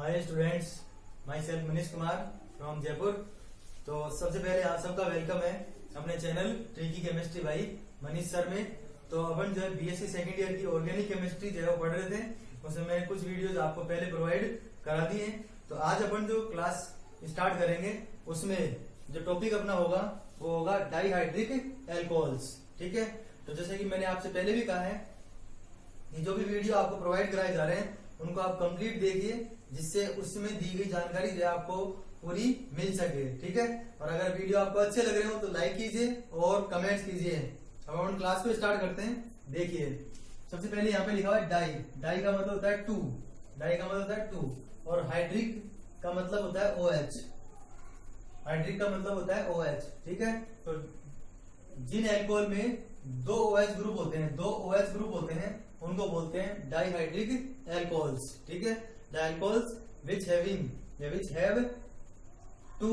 Hi students, my self Manish Kumar from Jaipur. तो सबसे पहले आप सबका वेलकम है अपने channel tricky chemistry by Manish sir में। तो अपन जो है बीएससी सेकेंड ईयर की ऑर्गेनिक केमिस्ट्री जो है वो पढ़ रहे थे, उसमें मैंने कुछ वीडियोज आपको पहले प्रोवाइड करा दिए। तो आज अपन जो क्लास स्टार्ट करेंगे उसमें जो टॉपिक अपना होगा वो होगा डाइहाइड्रिक एल्कोहल्स। ठीक है, तो जैसे कि मैंने आपसे पहले भी कहा है कि जो भी वीडियो आपको प्रोवाइड कराए जा रहे हैं उनको आप कंप्लीट देखिए, जिससे उसमें दी गई जानकारी जो है आपको पूरी मिल सके। ठीक है, और अगर वीडियो आपको अच्छे लग रहे हो तो लाइक कीजिए और कमेंट्स कीजिए। अब हम क्लास को स्टार्ट करते हैं। देखिए, सबसे पहले यहाँ पे लिखा हुआ है डाई। डाई का मतलब होता है टू, डाई का मतलब होता है टू, और हाइड्रिक का मतलब होता है OH। हाइड्रिक का मतलब होता है OH। ठीक है, तो जिन एल्कोहल में दो OH ग्रुप होते हैं, दो OH ग्रुप होते हैं, उनको बोलते हैं डाइहाइड्रिक एल्कोहल्स। ठीक है, the alcohols which have two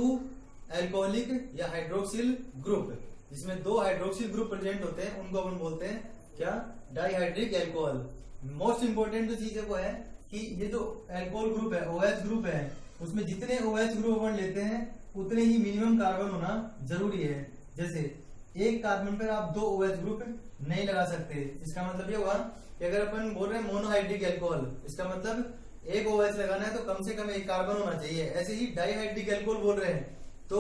alcoholic या हाइड्रोक्सिल ग्रुप, जिसमें दो हाइड्रोक्सिल ग्रुप प्रेजेंट होते हैं, उनको अपन बोलते हैं क्या? Dihydric alcohol. मोस्ट इंपोर्टेंट जो चीज है वो है कि ये जो एल्कोहल ग्रुप है, OH ग्रुप है, उसमें जितने OH ग्रुप अपन लेते हैं उतने ही मिनिमम कार्बन होना जरूरी है। जैसे एक कार्बन पर आप दो OH ग्रुप नहीं लगा सकते। इसका मतलब ये हुआ कि अगर अपन बोल रहे हैं मोनोहाइड्रिक एल्कोहल, इसका मतलब एक OH लगाना है तो कम से कम एक कार्बन होना चाहिए। ऐसे ही डाइहाइड्रिक एल्कोहल बोल रहे हैं तो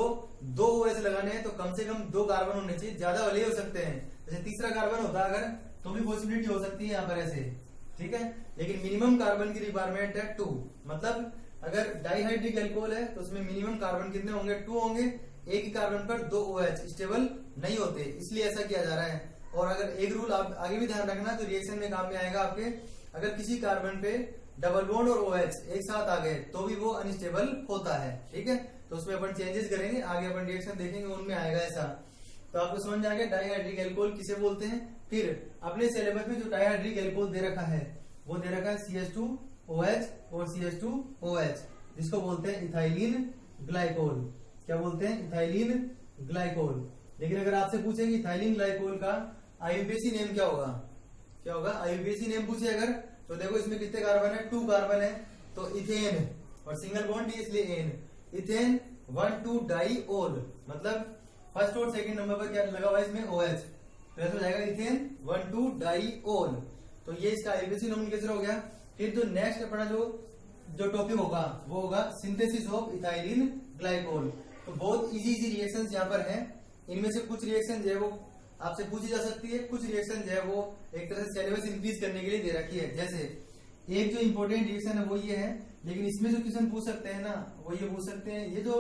दो OH लगाने हैं तो कम से कम दो कार्बन होने चाहिए, ज्यादा वाले हो सकते हैं। जैसे तीसरा कार्बन होता अगर तो भी पॉसिबिलिटी हो सकती है यहाँ पर ऐसे। ठीक है, लेकिन मिनिमम कार्बन की रिक्वायरमेंट है 2। मतलब अगर डाइहाइड्रिक एल्कोहल है तो उसमें मिनिमम कार्बन कितने होंगे? 2 होंगे। एक ही कार्बन पर दो OH स्टेबल नहीं होते, इसलिए ऐसा किया जा रहा है। और अगर एक रूल आप आगे भी ध्यान रखना तो रिएक्शन में काम में आएगा आपके, अगर किसी कार्बन पे डबल बॉन्ड और OH एक साथ आ गए तो भी वो अनस्टेबल होता है। ठीक है, तो उसमें अपन चेंजेस करेंगे, आगे अपन रिएक्शन देखेंगे उनमें आएगा ऐसा। तो आपको समझ आ गया डाइहाइड्रिक एल्कोहल किसे बोलते हैं। फिर अपने सिलेबस में जो डाइहाइड्रिक एल्कोहल दे रखा है वो दे रखा है CH2OH और CH2OH, जिसको बोलते हैं इथाइलिन ग्लाइकोल। क्या बोलते हैं? Ethylene glycol. लेकिन अगर आपसे पूछे कि इथाइलिन ग्लाइकोल का IUPAC नेम क्या होगा, क्या होगा? IUPAC नेम पूछे अगर तो देखो इसमें कितने कार्बन है? 2 कार्बन है, तो इथेन, और सिंगल बॉन्ड इसलिए एन, इथेन 1,2 डाइओल। मतलब फर्स्ट और सेकंड नंबर पर क्या लगा हुआ है इसमें? OH, तो ऐसा हो जाएगा इथेन 1,2 डाइओल। तो ये इसका IUPAC नोमेनक्लेचर हो गया। फिर जो नेक्स्ट अपना जो टॉपिक होगा वो होगा सिंथेसिस ऑफ इथाइलिन ग्लाइकोल। तो बहुत इजी रिएक्शंस यहाँ पर हैं। इनमें से कुछ रिएक्शन जो है वो आपसे पूछी जा सकती है, कुछ रिएक्शन जो है वो एक तरह से सिलेबस इंक्रीज करने के लिए दे रखी है। जैसे एक जो इंपॉर्टेंट रिएक्शन है वो ये है, लेकिन इसमें जो क्वेश्चन पूछ सकते हैं ना वो ये पूछ सकते हैं, ये जो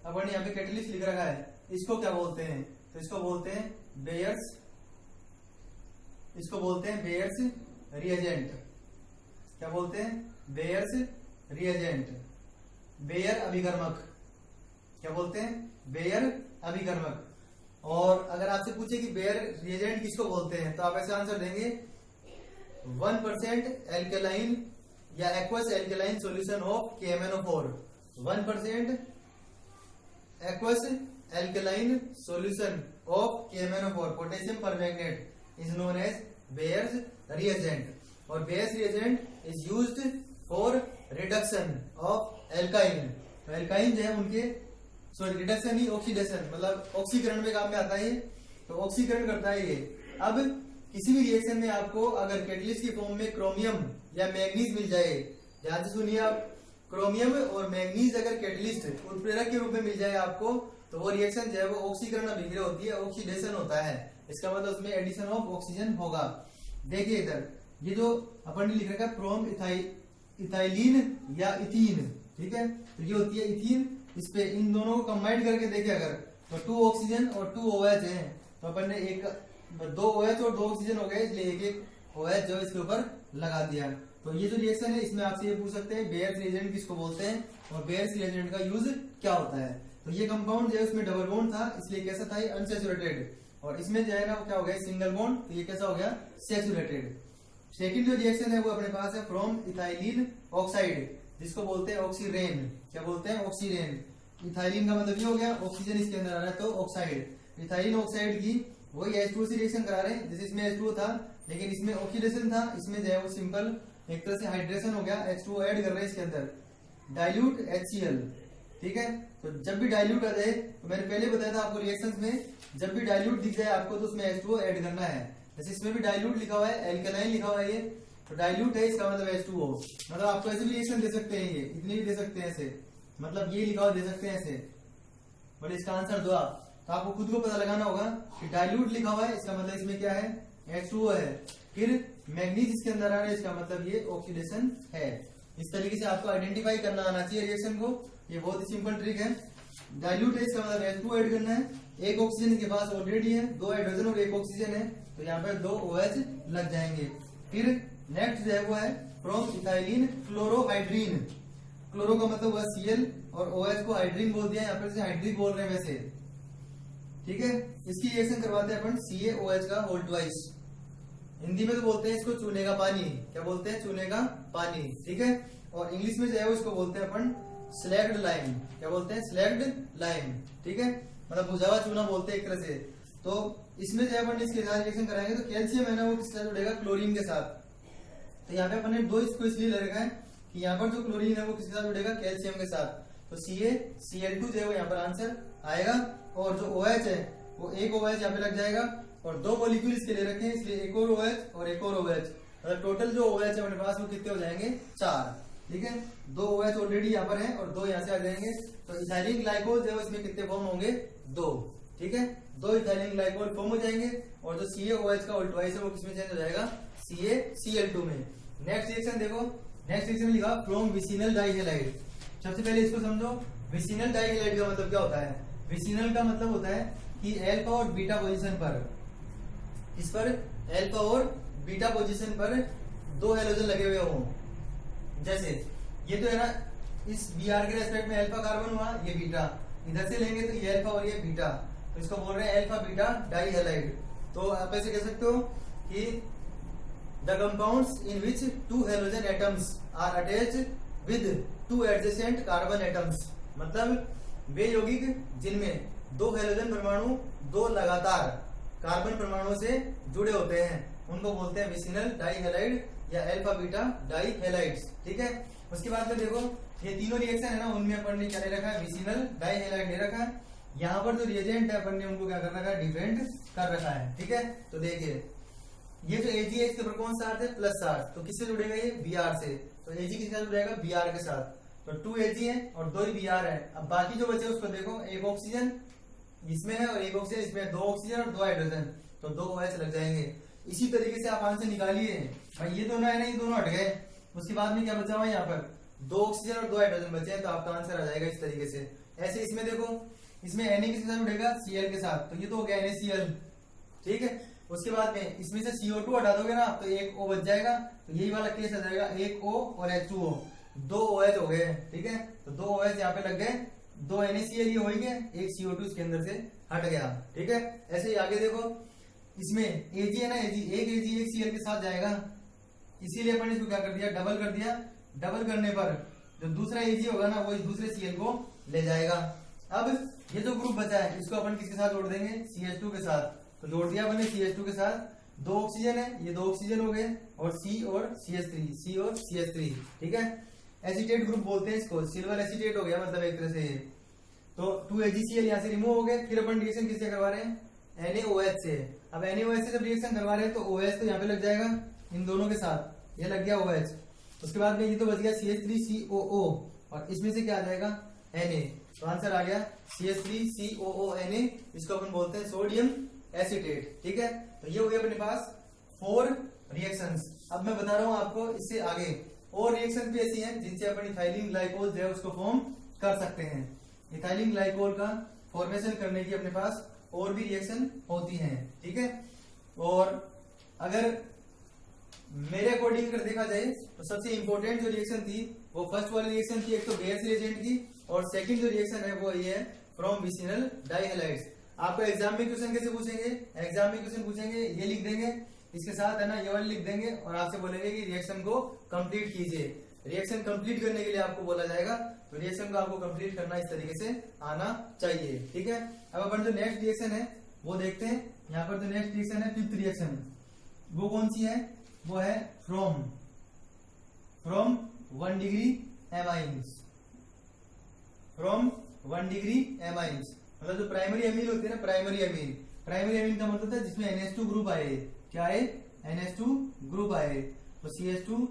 अपन यहाँ पे कैटलिस्ट लिख रखा है इसको क्या बोलते हैं? तो इसको बोलते हैं बेयर्स, इसको बोलते हैं बेयर्स रिएजेंट। क्या बोलते हैं? बेयर्स रिएजेंट, बेयर अभिकर्मक। क्या बोलते हैं? बेयर अभिकर्मक। और अगर आपसे पूछे कि बेयर रिएजेंट किसको बोलते हैं तो आप ऐसे आंसर देंगे 1% एल्केलाइन या aqueous alkaline solution of KMnO4। 1% aqueous alkaline solution of KMnO4 potassium permanganate is known as Baeyer's reagent. और Baeyer's reagent is used for reduction of alkyne. तो एल्काइन जो है उनके रिडक्शन ही ऑक्सीडेशन, मतलब ऑक्सीकरण में काम में आता है। तो ऑक्सीकरण करता है ये। अब किसी भी रिएक्शन में आपको अगर कैटलिस्ट की फॉर्म में क्रोमियम या मैग्नीज मिल जाए, ध्यान से सुनिए आप, क्रोमियम और मैग्नीज अगर कैटलिस्ट उत्प्रेरक के रूप में मिल जाए आपको तो वो रिएक्शन जो है वो ऑक्सीकरण अभिक्रिया होती है, ऑक्सीडेशन होता है। इसका मतलब उसमें एडिशन ऑफ ऑक्सीजन होगा। देखिए इधर ये जो अपन ने लिख रखा है प्रोम इथाइलिन या इथीन। ठीक है, तो ये होती है इथीन। इस पे इन दोनों को कंबाइन करके देखे अगर तो 2 ऑक्सीजन और 2 OH है, तो अपन ने एक 2 OH और 2 ऑक्सीजन हो गए, इसलिए एक OH जो इसके ऊपर लगा दिया। तो ये जो रिएक्शन है इसमें आपसे ये पूछ सकते हैं बेयर्स रिएजेंट किसको बोलते हैं और बेयर्स रिएजेंट का यूज क्या होता है। तो ये कंपाउंड जो है उसमें डबल बॉन्ड था, इसलिए कैसा था? अनसैचुरेटेड। और इसमें जो है ना क्या हो गया? सिंगल बॉन्ड, तो ये कैसा हो गया? सैचुरेटेड। सेकेंड जो रिएक्शन है वो अपने पास है फ्रॉम इथाइलिन ऑक्साइड, जिसको बोलते हैं ऑक्सीरेन। क्या बोलते हैं? ऑक्सीरेन। इथाइलिन का मतलब ये हो गया ऑक्सीजन इसके अंदर आ रहा है तो ऑक्साइड। इथाइलिन ऑक्साइड की वही H2O से रिएक्शन करा रहे हैं, जैसे इसमें H2O था लेकिन इसमें ऑक्सीडेशन था, इसमें जो है वो सिंपल एक तरह से हाइड्रेशन हो गया, H2O ऐड कर रहे हैं इसके अंदर। डाइल्यूट HCl, ठीक है। तो जब भी डाइल्यूट आ जाए, तो मैंने पहले बताया था आपको रिएक्शंस में जब भी डाइल्यूट दिख जाए आपको तो उसमें H2O ऐड करना है। जैसे इसमें भी डाइल्यूट लिखा हुआ है, एल्केलाइन लिखा हुआ है, ये तो डाइल्यूट है, इसका मतलब H2O। मतलब आपको ऐसे भी रिएक्शन दे सकते हैं, ये इतनी भी दे सकते हैं ऐसे, मतलब ये लिखा हुआ दे सकते हैं ऐसे, बोले इसका आंसर दो आप। तो आपको खुद को पता लगाना होगा कि डाइल्यूट लिखा हुआ है, इसका मतलब इसमें क्या है, H2O है। फिर मैग्नीज इसके अंदर आ रहा है, इसका मतलब ये ऑक्सीडेशन है। इस तरीके से आपको आइडेंटिफाई करना आना चाहिए रिएक्शन को, ये बहुत ही सिंपल ट्रिक है। डाइल्यूट है, इसका मतलब H2O ऐड करना है, एक ऑक्सीजन के पास ऑलरेडी है, 2 हाइड्रोजन और 1 ऑक्सीजन है, तो यहाँ पर 2 OH लग जाएंगे। फिर नेक्स्ट जो है वो है फ्रॉम इथाइलिन क्लोरोहाइड्रीन। क्लोरो का मतलब हुआ Cl और OH को हाइड्रीन बोल दिया, यहाँ पर से हाइड्रिक बोल रहे हैं वैसे, ठीक है। इसकी रिएक्शन करवाते हैं अपन CaOH का होल ट्वाइस। हिंदी में तो बोलते हैं इसको चूने का पानी, क्या बोलते हैं, चूने का पानी, ठीक है। और इंग्लिश में जो है इसको बोलते हैं अपन स्लैग्ड लाइम, क्या बोलते हैं, स्लैग्ड लाइम, ठीक है, मतलब बुझा हुआ चूना बोलते हैं एक तरह से। तो इसमें जो है अपन इसके साथ रिएक्शन कराएंगे तो कैल्शियम है ना वो किसके साथ जुड़ेगा, क्लोरीन के साथ। तो यहाँ पे अपन ने 2 इसको इसलिए ले रखा है कि यहाँ पर जो क्लोरीन है वो किसके साथ जुड़ेगा, कैल्शियम के साथ। तो CaCl2 जो है वो यहाँ पर आंसर आएगा। और जो OH है वो एक OH यहाँ पे लग जाएगा और 2 मॉलिक्यूल इसके ले रखे हैं, इसलिए एक और OH और एक और OH, मतलब टोटल जो OH है अपने पास वो कितने हो जाएंगे, 4, ठीक है। 2 OH ऑलरेडी यहाँ पर है और 2 यहाँ से आ जाएंगे, तो इथाइलिन ग्लाइकोल जो है इसमें कितने फॉर्म होंगे, 2, ठीक है। 2 इथाइलिन ग्लाइकोल फॉर्म हो जाएंगे और जो CaOH का होल ट्वाइस है वो किसमें चेंज हो जाएगा, CaCl2 में। नेक्स्ट रिएक्शन देखो, नेक्स्ट रिएक्शन लिखा फ्रॉम विसिनल डाइहैलाइड। सबसे पहले इसको समझो, विसिनल डाइहैलाइड का मतलब क्या होता है। विसिनल का मतलब होता है कि अल्फा और बीटा पोजीशन पर, इस पर अल्फा और बीटा पोजीशन पर 2 हैलोजन लगे हुए हों। जैसे ये तो है ना, इस Br के रेस्पेक्ट में अल्फा कार्बन हुआ, ये बीटा, इधर से लेंगे तो ये अल्फा और ये बीटा, तो इसको बोल रहे हैं अल्फा बीटा डाइहैलाइड। तो आप ऐसे कह सकते हो कि the compounds in which 2 halogen atoms are attached with 2 adjacent carbon atoms, मतलब वे यौगिक जिनमें 2 हैलोजन परमाणु 2 लगातार कार्बन परमाणुओं से जुड़े होते हैं उनको बोलते हैं विसिनल डाइहैलाइड या अल्फा बीटा डाइहैलाइड्स, ठीक है। उसके बाद में देखो ये तीनों रिएक्शन है ना, उनमें अपन ने क्या ले रखा है, विसिनल डाइहैलाइड ले रखा है। यहाँ पर जो रिएजेंट है अपन ने उनको क्या कर रखा है, डिफरेंट कर रखा है, ठीक है। तो देखिए ये जो Ag है इसके ऊपर कौन सा चार्ज है, प्लस चार्ज, तो किससे जुड़ेगा ये, Br से, तो Ag किसके साथ जुड़ेगा, Br के साथ, तो 2 Ag है और 2 ही Br है। अब बाकी जो बचे उसको देखो, एक ऑक्सीजन इसमें है और एक ऑक्सीजन इसमें, 2 ऑक्सीजन और 2 हाइड्रोजन, तो 2 OH लग जाएंगे। इसी तरीके से आप आंसर निकालिए भाई, ये दोनों है ना, ये दोनों हट गए, उसके बाद में क्या बचा हुआ है, यहाँ पर 2 ऑक्सीजन और 2 हाइड्रोजन बचे हैं, तो आपका आंसर आ जाएगा इस तरीके से। ऐसे इसमें देखो, इसमें Na किसके साथ जुड़ेगा, Cl के साथ, तो ये तो हो गया NaCl, ठीक है। उसके बाद में इसमें से CO2 हटा दोगे ना तो एक O बच जाएगा, तो यही वाला केस आ जाएगा, एक O और H2O, 2 OH हो गए, ठीक है। तो 2 OH यहाँ पे लग गए, 2 NaCl ये हो गए, एक CO2 इसके अंदर से हट गया, ठीक है। ऐसे ही आगे देखो, इसमें Ag है ना, Ag एक Cl के साथ जाएगा, इसीलिए अपन इसको क्या कर दिया, डबल कर दिया। डबल करने पर जो दूसरा Ag होगा ना वो इस दूसरे Cl को ले जाएगा। अब ये जो ग्रुप बचा है इसको अपन किसके साथ जोड़ देंगे, CH2 के साथ, तो जोड़ दिया मैंने CH2 के साथ। 2 ऑक्सीजन है, ये 2 ऑक्सीजन हो गए और C और CH3, ठीक है। एसीटेट ग्रुप बोलते हैं इसको, सिल्वर एसीटेट हो गया मतलब एक तरह से। तो 2 AgCl यहाँ से रिमूव हो गए। फिर अपन रिएक्शन किससे करवा रहे हैं, NaOH से। अब NaOH से जब रिएक्शन करवा रहे हैं तो OH तो यहाँ पे लग जाएगा इन दोनों के साथ, ये लग गया OH। उसके बाद में ये तो बच गया CH3COO और इसमें से क्या आ जाएगा, Na, तो आंसर आ गया CH3COONA, इसको अपन बोलते हैं सोडियम एसीटेट, ठीक है। तो ये हो गया अपने पास 4 रिएक्शंस। अब मैं बता रहा हूं आपको इससे आगे और रिएक्शन भी ऐसी हैं जिनसे अपन इथाइलिन ग्लाइकोल जो है उसको फॉर्म कर सकते हैं। इथाइलिन ग्लाइकोल का फॉर्मेशन करने की अपने पास और भी रिएक्शन होती हैं, ठीक है। और अगर मेरे अकॉर्डिंग अगर देखा जाए तो सबसे इंपॉर्टेंट जो रिएक्शन थी वो फर्स्ट वाली रिएक्शन थी, एक तो गैस रिएजेंट की, और सेकंड जो रिएक्शन है वो ये है फ्रॉम विसिनल डाइहैलाइड्स। आपको एग्जाम में क्वेश्चन कैसे पूछेंगे, एग्जाम में क्वेश्चन पूछेंगे ये लिख देंगे, इसके साथ है ना ये वाले लिख देंगे और आपसे बोलेंगे कि रिएक्शन को कंप्लीट कीजिए। रिएक्शन कंप्लीट करने के लिए आपको बोला जाएगा, तो रिएक्शन को आपको कंप्लीट करना इस तरीके से आना चाहिए, ठीक है। अब अपन जो नेक्स्ट रिएक्शन है वो देखते हैं। यहाँ पर जो नेक्स्ट रिएक्शन है 5th रिएक्शन, वो कौन सी है, वो है from 1 degree amines, from 1 degree amines. मतलब जो प्राइमरी एमीन होती है ना, प्राइमरी एमीन, प्राइमरी एमीन का मतलब है जिसमें NH2 ग्रुप आए। क्या आए? NH2 ग्रुप आए। तो CH2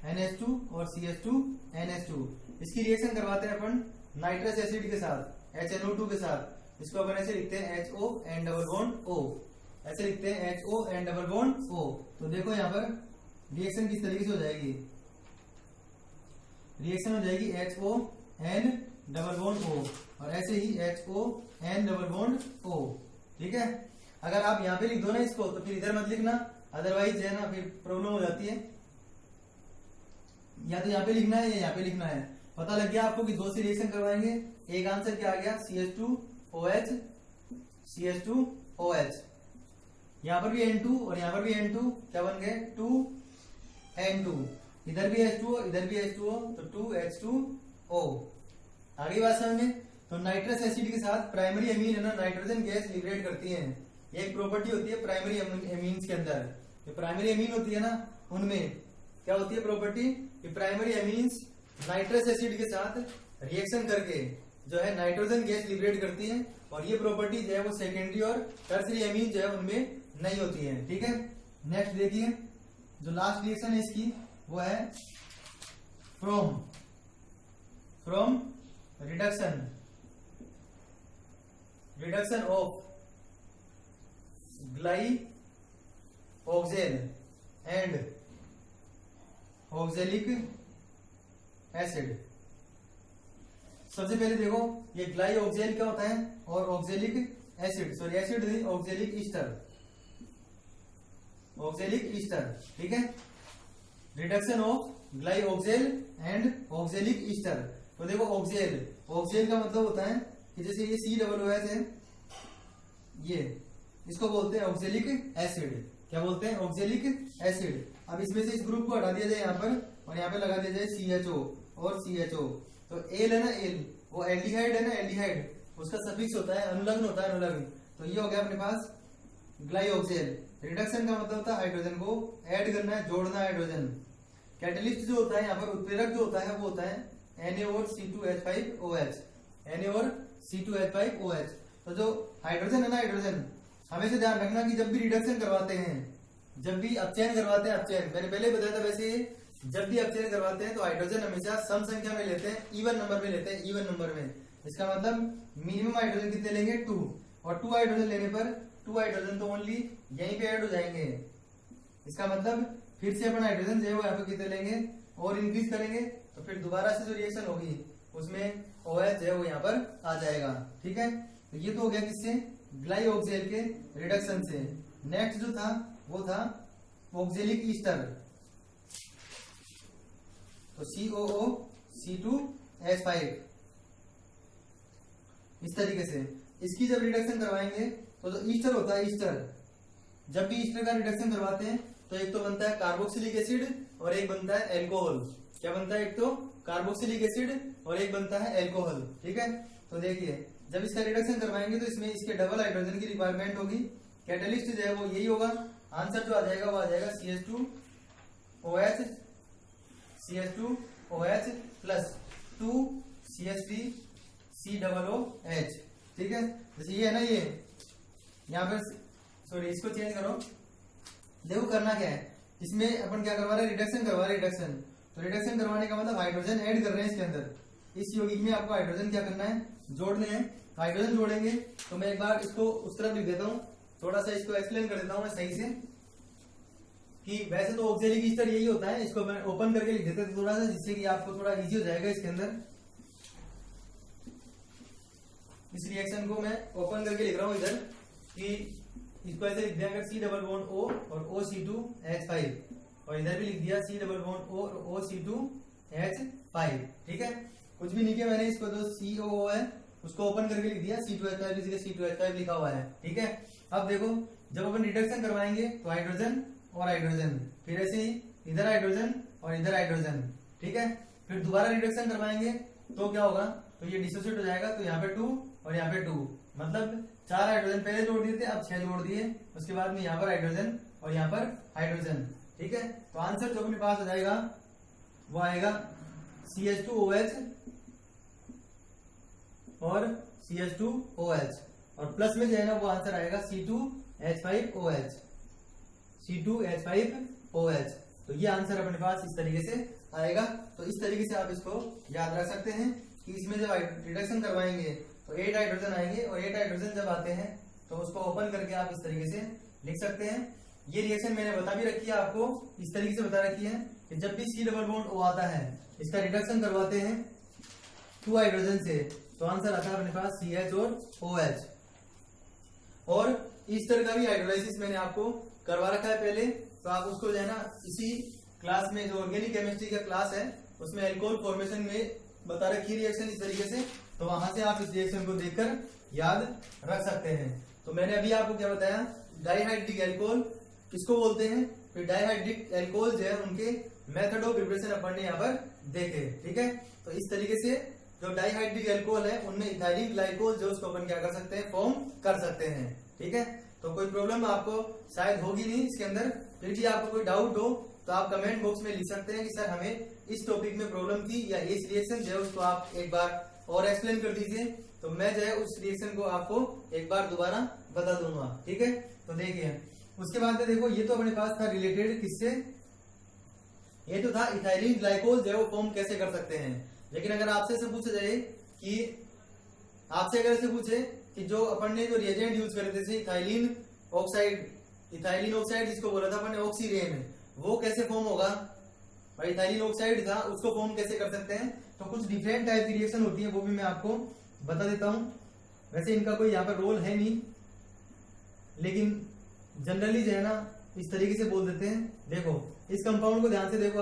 NH2 और CH2 NH2, इसकी रिएक्शन करवाते हैं अपन नाइट्रस एसिड के साथ, HNO2 के साथ। इसको अपन ऐसे लिखते हैं HO and double bond O, ऐसे लिखते हैं HO and double bond O। तो देखो यहाँ पर रिएक्शन किस तरीके से हो जाएगी, रिएक्शन हो जाएगी HO and double bond O, और ऐसे ही HO and double bond O। ठीक है, अगर आप यहाँ पे लिख दो ना इसको, तो फिर इधर मत लिखना, अदरवाइज है ना फिर प्रॉब्लम हो जाती है। या तो यहाँ पे लिखना है या यहाँ पे लिखना है। पता लग गया आपको कि दो से रिएक्शन करवाएंगे। एक आंसर क्या आ गया, CH2OH, CH2OH। यहाँ पर भी N2 और यहाँ पर भी N2, क्या बन गए 2N2। इधर भी H2O, इधर भी H2O, तो 2H2O। आगे बात समझ में। तो नाइट्रस एसिड के साथ प्राइमरी एमीन है ना नाइट्रोजन गैस लिबरेट करती है। ये एक प्रॉपर्टी होती है प्राइमरी एमीन्स के अंदर। ये प्राइमरी एमीन होती है ना, उनमें क्या होती है प्रॉपर्टी कि प्राइमरी एमीन्स नाइट्रस एसिड के साथ रिएक्शन करके जो है नाइट्रोजन गैस लिबरेट करती है, और ये प्रॉपर्टी जो है वो सेकेंडरी और टर्सरी एमीन जो है उनमें नहीं होती है। ठीक है, नेक्स्ट देखिए, जो लास्ट रिएक्शन है इसकी वो है from reduction of glyoxal and oxalic acid. सबसे पहले देखो ये ग्लाइऑक्सेल क्या होता है और ऑक्जेलिक एसिड, सॉरी एसिड नहीं, ऑक्जेलिक ईस्टर। ठीक है, reduction of glyoxal and oxalic ester. तो देखो ऑक्जेल का मतलब होता है कि जैसे ये COOH है, ये इसको बोलते हैं ऑक्जेलिक एसिड। क्या बोलते हैं? Oxalic acid. अब इसमें से इस ग्रुप को हटा दिया जाए यहाँ पर, और यहाँ पे लगा दिया जाए CHO और CHO। तो एल है ना, एल वो एल्डिहाइड है ना, एल्डिहाइड उसका सफिक्स होता है, अनुलग्न होता है, अनुलग्न। तो ये हो गया अपने पास ग्लाइऑक्सेल। रिडक्शन का मतलब होता है हाइड्रोजन को ऐड करना है, जोड़ना है हाइड्रोजन। कैटलिस्ट जो होता है यहाँ पर, उत्प्रेरक जो होता है वो होता है Na और C2H5OH, Na और C2H5OH। तो जो हाइड्रोजन है ना, हाइड्रोजन हमेशा ध्यान रखना कि जब भी रिडक्शन करवाते हैं, जब भी अपचयन करवाते हैं, अपचयन मैंने पहले बताया था, वैसे जब भी अपचयन करवाते हैं तो हाइड्रोजन हमेशा सम संख्या में लेते हैं, इवन नंबर में लेते हैं, इवन नंबर में। इसका मतलब मिनिमम हाइड्रोजन कितने लेंगे 2, और 2 हाइड्रोजन लेने पर 2 हाइड्रोजन तो ओनली यहीं पे ऐड हो जाएंगे। इसका मतलब फिर से अपन हाइड्रोजन जो है वो यहाँ पे कितने लेंगे और इंक्रीज करेंगे, तो फिर दोबारा से जो रिएक्शन होगी उसमें OH है वो यहाँ पर आ जाएगा। ठीक है, तो ये तो हो गया किससे, ग्लाइऑक्सेल के रिडक्शन से। नेक्स्ट जो था वो था ऑक्जेलिक ईस्टर। तो COO C2H5, इस तरीके से इसकी जब रिडक्शन करवाएंगे तो जो ईस्टर होता है, ईस्टर जब भी ईस्टर का रिडक्शन करवाते हैं तो एक तो बनता है कार्बोक्सिलिक एसिड और एक बनता है एल्कोहल। क्या बनता है? एक तो कार्बोक्सिलिक एसिड और एक बनता है एल्कोहल। ठीक है, तो देखिए जब इसका रिडक्शन करवाएंगे तो इसमें इसके डबल हाइड्रोजन की रिक्वायरमेंट होगी। कैटलिस्ट जो है वो यही होगा। आंसर जो आ जाएगा वो आ जाएगा CH2OH प्लस 2CH3COOH। ठीक है, जैसे ये है ना, ये यहाँ पर सॉरी इसको चेंज करो। देखो करना क्या है, इसमें अपन क्या करवा रहे हैं, रिडक्शन करवा रहे हैं, रिडक्शन। तो रिडक्शन करवाने का मतलब हाइड्रोजन ऐड कर रहे हैं इसके अंदर। इस यौगिक में आपको हाइड्रोजन क्या करना है, जोड़ने हैं। हाइड्रोजन जोड़ेंगे तो मैं एक बार इसको उस तरफ लिख देता हूँ, थोड़ा सा इसको एक्सप्लेन कर देता हूँ मैं सही से, कि वैसे तो ऑक्जेलिक ईस्टर यही होता है। इसको मैं ओपन करके लिख देता हूँ थोड़ा सा, जिससे कि आपको थोड़ा इजी हो जाएगा इसके अंदर। इस रिएक्शन को मैं ओपन करके लिख रहा हूँ इधर, कि इसको ऐसे लिख दिया C⋅O और OC2H5, और इधर भी लिख दिया C⋅O और OC2H5। ठीक है, कुछ भी नहीं किया मैंने, इसको जो COO है उसको ओपन करके लिख दिया, C2H5 इसी C2H5 लिखा हुआ है। ठीक है, अब देखो जब अपन रिडक्शन करवाएंगे तो हाइड्रोजन और हाइड्रोजन, फिर ऐसे ही इधर हाइड्रोजन और इधर हाइड्रोजन। ठीक है, फिर दोबारा रिडक्शन करवाएंगे तो क्या होगा, तो ये डिसोसिएट हो जाएगा। तो यहाँ पे 2 और यहाँ पे 2, मतलब 4 हाइड्रोजन पहले जोड़ दिए थे, अब 6 जोड़ दिए। उसके बाद में यहाँ पर हाइड्रोजन और यहाँ पर हाइड्रोजन। ठीक है, तो आंसर जो अपने पास आ जाएगा वो आएगा CH2OH और CH2OH, और प्लस में जो है ना वो आंसर आएगा C2H5OH, C2H5OH। तो ये आंसर अपने पास इस तरीके से आएगा। तो इस तरीके से आप इसको याद रख सकते हैं कि इसमें जब रिडक्शन करवाएंगे तो 8 हाइड्रोजन आएंगे, और 8 हाइड्रोजन जब आते हैं तो उसको ओपन करके आप इस तरीके से लिख सकते हैं। ये रिएक्शन मैंने बता भी रखी है आपको, इस तरीके से बता रखी है कि जब भी C डबल बॉन्ड O आता है, इसका रिडक्शन करवाते हैं 2 हाइड्रोजन से, तो आंसर आता है अपने पास CH और OH। और ईस्टर का भी हाइड्रोलाइसिस मैंने आपको करवा रखा है पहले, तो आप उसको जो है ना इसी क्लास में, जो ऑर्गेनिक केमिस्ट्री का क्लास है उसमें अल्कोहल फॉर्मेशन में बता रखी है रिएक्शन इस तरीके से, तो वहां से आप इस रिएक्शन को देखकर याद रख सकते हैं। तो मैंने अभी आपको क्या बताया, डाइहाइड्रिक अल्कोहल किसको बोलते हैं, फिर डाइहाइड्रिक अल्कोहल जो है उनके मेथड ऑफ प्रिपरेशन अपन ने यहाँ पर देखे। ठीक है, तो इस तरीके से जो डाइहाइड्रिक अल्कोहल है उनमें इथाइलिन ग्लाइकोल जो उसको अपन क्या कर सकते हैं, फॉर्म कर सकते हैं। ठीक है, तो कोई प्रॉब्लम आपको शायद होगी नहीं इसके अंदर। फिर भी आपको कोई डाउट हो तो आप कमेंट बॉक्स में लिख सकते हैं कि सर हमें इस टॉपिक में प्रॉब्लम थी, या इस रिएक्शन जो है उसको आप एक बार और एक्सप्लेन कर दीजिए, तो मैं जो है उस रिएक्शन को आपको एक बार दोबारा बता दूंगा। ठीक है, तो देखिए उसके बाद देखो ये तो अपने पास था रिलेटेड किससे, ये तो था इथाइलिन ग्लाइकोल जो है वो फॉर्म कैसे कर सकते हैं। लेकिन अगर आपसे ऐसे पूछा जाए कि आपसे अगर ऐसे पूछे कि जो अपन ने जो रिएजेंट यूज करे थे इथाइलिन ऑक्साइड जिसको बोला था अपन ने ऑक्सीरेन, वो कैसे फॉर्म होगा, भाई इथाइलिन ऑक्साइड था उसको फॉर्म कैसे कर सकते हैं। तो कुछ डिफरेंट टाइप की रिएक्शन होती है, वो भी मैं आपको बता देता हूं। वैसे इनका कोई यहाँ पर रोल है नहीं, लेकिन जनरली जो है ना इस तरीके से बोल देते हैं। देखो इस कंपाउंड को ध्यान से देखो,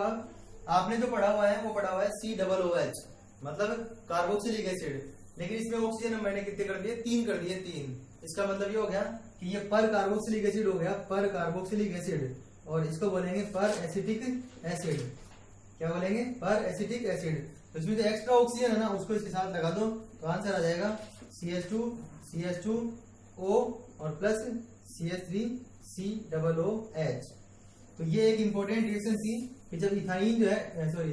आपने जो पढ़ा हुआ है वो पढ़ा हुआ है COOH, मतलब कार्बोक्सिलिक एसिड, लेकिन इसमें ऑक्सीजन मैंने कितने कर दिए, 3 कर दिए, 3। इसका मतलब ये हो गया कि ये पर कार्बोक्सिलिक एसिड हो गया, पर कार्बोक्सिलिक एसिड, और इसको बोलेंगे पर एसिटिक एसिड। क्या बोलेंगे, पर एसिटिक एसिड। तो इसमें जो एक्स्ट्रा ऑक्सीजन है ना उसको इसके साथ लगा दो, तो आंसर आ जाएगा CH2O और प्लस CH3COOH। तो ये एक इंपॉर्टेंट रिएक्शन थी कि जब इथाइन जो है, सॉरी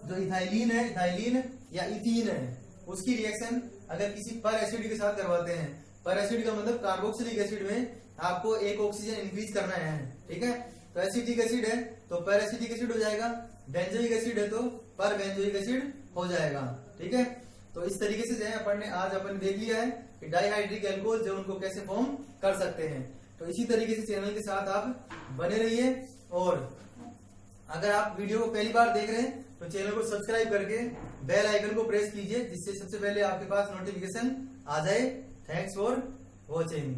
जो इथाइलिन है, इथाइलिन या इथीन है, उसकी रिएक्शन अगर किसी पर एसिड के साथ करवाते हैं, पर एसिड का मतलब कार्बोक्सिलिक एसिड में आपको एक ऑक्सीजन इंक्रीज करना है। ठीक है, तो एसिटिक एसिड है तो पर एसिटिक एसिड हो जाएगा, बेंजोइक एसिड है तो पर बेंजोइक एसिड हो जाएगा। ठीक है, तो इस तरीके से जो है अपन ने आज देख लिया है कि डाइहाइड्रिक अल्कोहल जो उनको कैसे फॉर्म कर सकते हैं। तो इसी तरीके से चैनल के साथ आप बने रहिए, और अगर आप वीडियो को पहली बार देख रहे हैं तो चैनल को सब्सक्राइब करके बेल आइकन को प्रेस कीजिए, जिससे सबसे पहले आपके पास नोटिफिकेशन आ जाए। Thanks for watching.